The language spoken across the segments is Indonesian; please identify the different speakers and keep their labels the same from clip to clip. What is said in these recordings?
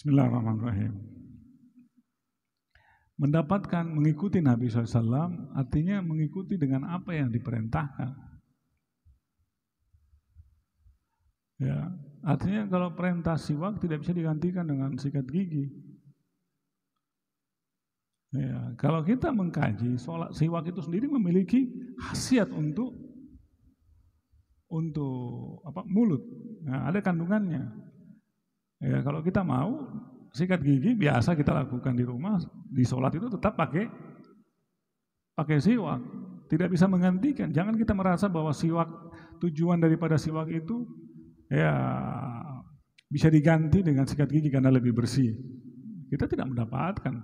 Speaker 1: Bismillahirrahmanirrahim. Mengikuti Nabi SAW artinya mengikuti dengan apa yang diperintahkan. Ya, artinya kalau perintah siwak tidak bisa digantikan dengan sikat gigi. Ya, kalau kita mengkaji, siwak itu sendiri memiliki khasiat untuk mulut. Nah, ada kandungannya. Ya, kalau kita mau sikat gigi biasa kita lakukan di rumah, di sholat itu tetap pakai siwak, tidak bisa menggantikan. Jangan kita merasa bahwa tujuan daripada siwak itu ya bisa diganti dengan sikat gigi karena lebih bersih. Kita tidak mendapatkan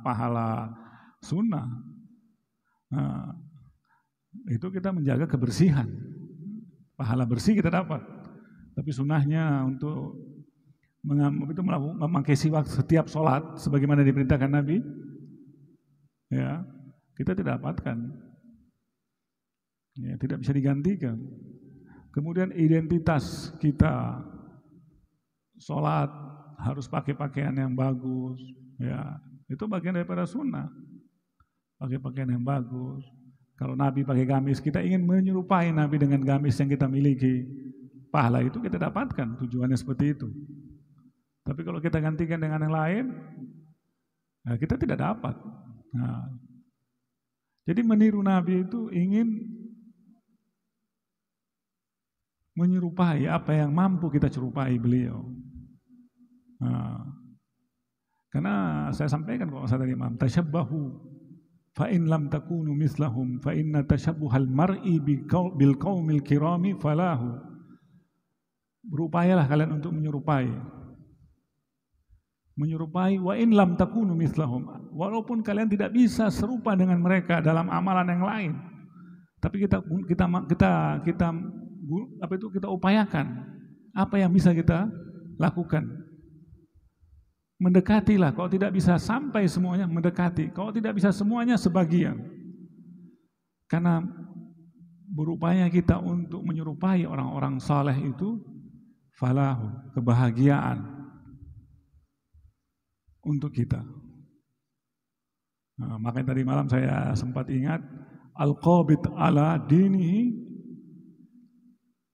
Speaker 1: pahala sunnah. Nah, itu kita menjaga kebersihan. Pahala bersih kita dapat. Tapi sunnahnya untuk memakai siwak setiap sholat sebagaimana diperintahkan Nabi, ya kita tidak dapatkan, ya, tidak bisa digantikan. Kemudian identitas kita sholat harus pakai pakaian yang bagus, ya itu bagian daripada sunnah, pakai pakaian yang bagus. Kalau Nabi pakai gamis, kita ingin menyerupai Nabi dengan gamis yang kita miliki, pahala itu kita dapatkan, tujuannya seperti itu. Tapi kalau kita gantikan dengan yang lain, nah kita tidak dapat. Nah, jadi meniru Nabi itu ingin menyerupai apa yang mampu kita serupai beliau. Nah, karena saya sampaikan kalau saya tadi Imam, tashabbahu fa in lam takunu mislahum fa inna tashabbuhal mar'i bil qaumil kirami falahu. Berupayalah kalian untuk menyerupai wa in lam takunu mislahum, walaupun kalian tidak bisa serupa dengan mereka dalam amalan yang lain, tapi kita upayakan apa yang bisa kita lakukan. Mendekatilah, kalau tidak bisa sampai semuanya mendekati, kalau tidak bisa semuanya sebagian. Karena berupaya kita untuk menyerupai orang-orang saleh itu falahu, kebahagiaan untuk kita. Nah, makanya tadi malam saya sempat ingat al-qabid ala dinihi,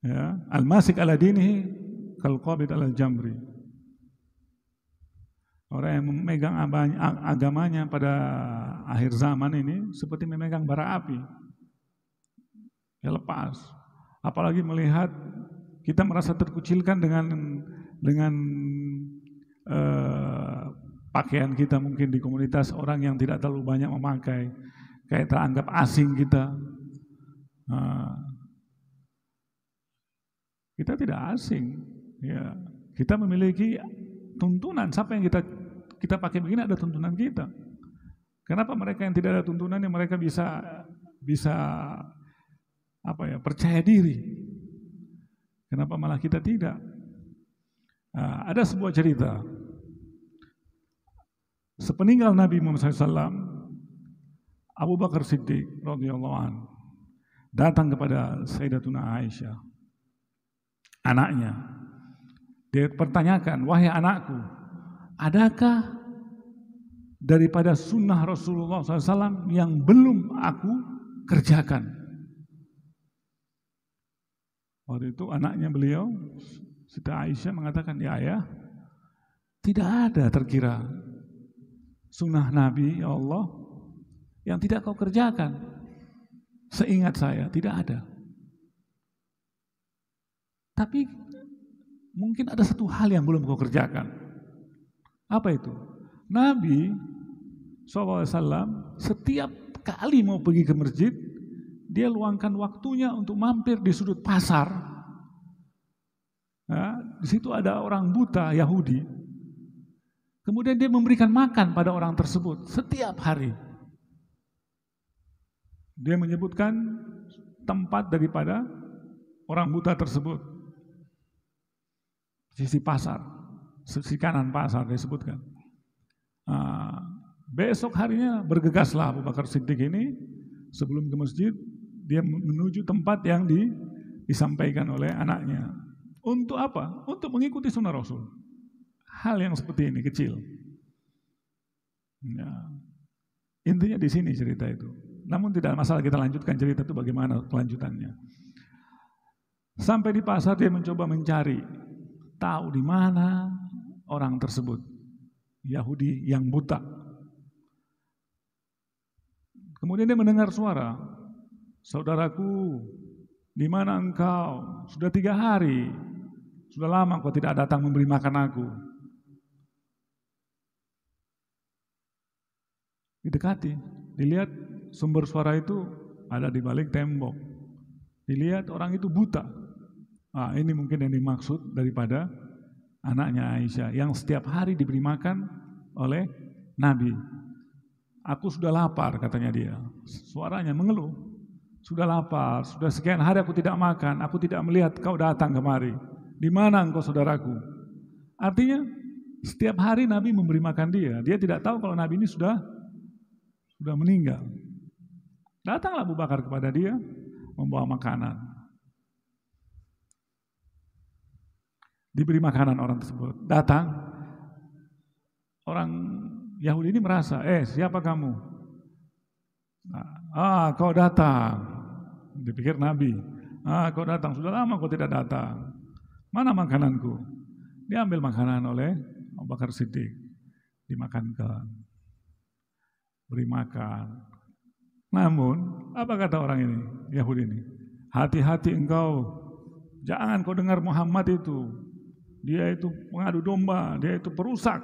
Speaker 1: ya, al-masik ala dinihi kal-qabid ala jamri. Orang yang memegang agamanya pada akhir zaman ini seperti memegang bara api. Ya lepas. Apalagi melihat kita merasa terkucilkan dengan pakaian kita mungkin di komunitas orang yang tidak terlalu banyak memakai, kayak teranggap asing kita. Kita tidak asing, ya. Kita memiliki tuntunan. Siapa yang kita pakai begini ada tuntunan kita. Kenapa mereka yang tidak ada tuntunannya mereka bisa percaya diri? Kenapa malah kita tidak? Ada sebuah cerita. Sepeninggal Nabi Muhammad SAW, Abu Bakar Siddiq radhiyallahu anhu datang kepada Sayyidatuna Aisyah, anaknya. Dia pertanyakan, wahai anakku, adakah daripada sunnah Rasulullah SAW yang belum aku kerjakan? Waktu itu anaknya beliau, Siti Aisyah mengatakan, ya ayah, tidak ada terkira sunnah Nabi, ya Allah, yang tidak kau kerjakan. Seingat saya, tidak ada. Tapi mungkin ada satu hal yang belum kau kerjakan. Apa itu? Nabi SAW setiap kali mau pergi ke masjid, dia luangkan waktunya untuk mampir di sudut pasar. Nah, di situ ada orang buta Yahudi. Kemudian dia memberikan makan pada orang tersebut setiap hari. Dia menyebutkan tempat daripada orang buta tersebut. Sisi pasar, sisi kanan pasar disebutkan. Besok harinya bergegaslah Abu Bakar Siddiq ini sebelum ke masjid, dia menuju tempat yang disampaikan oleh anaknya. Untuk apa? Untuk mengikuti sunnah Rasul. Hal yang seperti ini kecil. Ya. Intinya di sini cerita itu. Namun tidak masalah kita lanjutkan cerita itu bagaimana kelanjutannya. Sampai di pasar dia mencoba mencari, tahu di mana orang tersebut, Yahudi yang buta. Kemudian dia mendengar suara, saudaraku, di mana engkau? Sudah 3 hari, sudah lama kau tidak datang memberi makan aku. Didekati, dilihat sumber suara itu ada di balik tembok. Dilihat orang itu buta. Ah, ini mungkin yang dimaksud daripada anaknya Aisyah yang setiap hari diberi makan oleh Nabi. Aku sudah lapar, katanya dia. Suaranya mengeluh. Sudah lapar, sudah sekian hari aku tidak makan, aku tidak melihat kau datang kemari. Di mana engkau saudaraku? Artinya setiap hari Nabi memberi makan dia. Dia tidak tahu kalau Nabi ini sudah meninggal. Datanglah Abu Bakar kepada dia, membawa makanan. Diberi makanan orang tersebut. Datang, orang Yahudi ini merasa, siapa kamu? Kau datang. Dipikir Nabi. Kau datang, sudah lama kau tidak datang. Mana makananku? Dia ambil makanan oleh Abu Bakar Siddiq. Dimakankan. Beri makan. Namun, apa kata orang ini, Yahudi ini? Hati-hati engkau, jangan kau dengar Muhammad itu. Dia itu pengadu domba, dia itu perusak.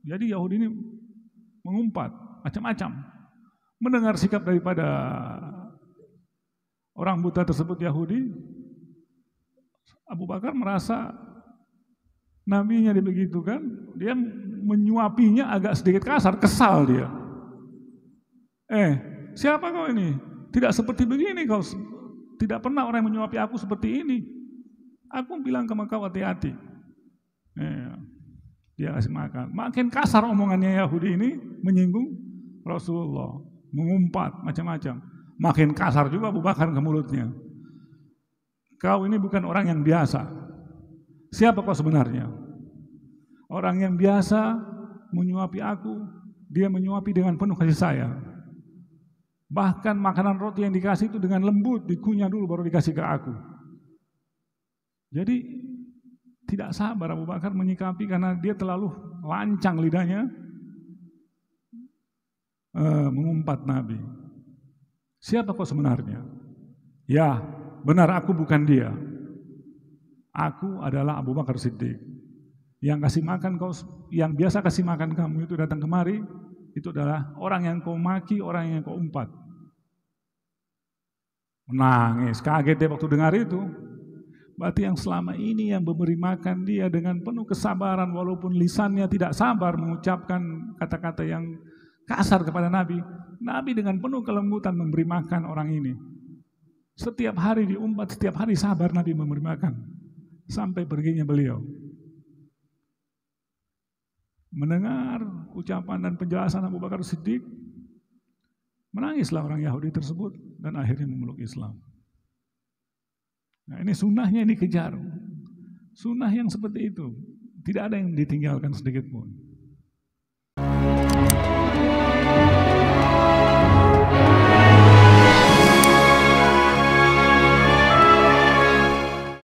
Speaker 1: Jadi Yahudi ini mengumpat, macam-macam. Mendengar sikap daripada orang buta tersebut Yahudi, Abu Bakar merasa nabinya dibegitukan, dia menyuapinya agak sedikit kasar, kesal dia. Siapa kau ini? Tidak seperti begini kau. Tidak pernah orang yang menyuapi aku seperti ini. Aku bilang sama kau hati-hati. Dia kasih makan. Makin kasar omongannya Yahudi ini menyinggung Rasulullah. Mengumpat macam-macam. Makin kasar juga Abu Bakar ke mulutnya. Kau ini bukan orang yang biasa. Siapa kau sebenarnya? Orang yang biasa menyuapi aku, dia menyuapi dengan penuh kasih sayang. Bahkan makanan roti yang dikasih itu dengan lembut, dikunyah dulu baru dikasih ke aku. Jadi tidak sabar Abu Bakar menyikapi karena dia terlalu lancang lidahnya mengumpat Nabi. Siapa kau sebenarnya? Ya, benar aku bukan dia. Aku adalah Abu Bakar Siddiq. Yang kasih makan kau, yang biasa kasih makan kamu itu datang kemari, itu adalah orang yang kau maki, orang yang kau umpat. Menangis, kaget dia waktu dengar itu. Berarti yang selama ini yang memberi makan dia dengan penuh kesabaran, walaupun lisannya tidak sabar mengucapkan kata-kata yang kasar kepada Nabi. Nabi dengan penuh kelembutan memberi makan orang ini. Setiap hari diumpat, setiap hari sabar Nabi memberi makan. Sampai perginya beliau. Mendengar ucapan dan penjelasan Abu Bakar Siddiq, menangislah orang Yahudi tersebut dan akhirnya memeluk Islam. Nah, ini sunnahnya ini kejar. Sunnah yang seperti itu tidak ada yang ditinggalkan sedikit pun.